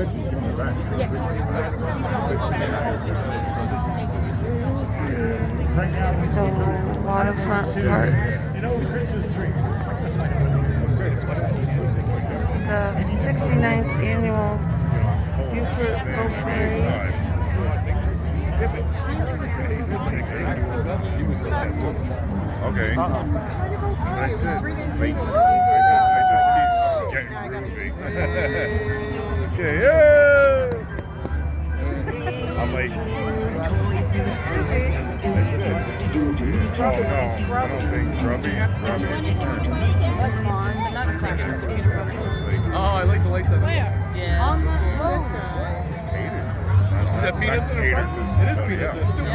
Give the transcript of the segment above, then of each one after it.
The waterfront park. This is the 69th annual Beaufort Boat Parade. Okay. That's it. I just keep getting groovy. Okay, yeah! I'm like... Oh, no. I don't think grubby. Oh, I like the lights on this. Yeah. On the logo. Is that peanuts in the front? It is peanuts. It's still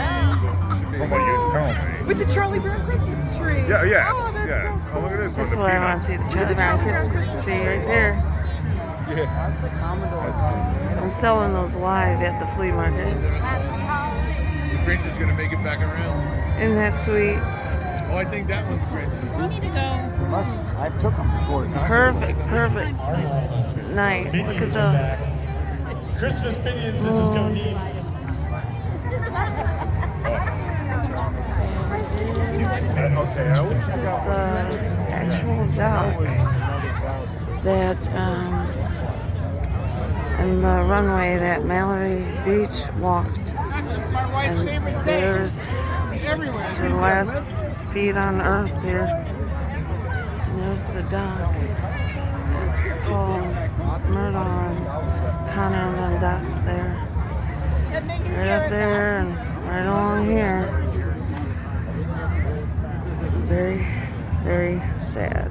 From what you tell me. With the Charlie Brown Christmas tree. Yeah, yes. Oh, that's yes. so cool. Oh, look at this. That's with what the I want to see, the Charlie Brown Christmas tree right there. Yeah. I'm selling those live at the flea market. The Grinch is going to make it back around. Isn't that sweet? Oh, I think that one's Grinch. We need to go. I took them before. Perfect night. Look at the Christmas Pinions, this is going deep. This is the actual dock that and the runway that Mallory Beach walked. And there's her last feet on earth here. And there's the dock. Paul Murdaugh and Connor and them docked there. Right up there and right along here. Very, very sad.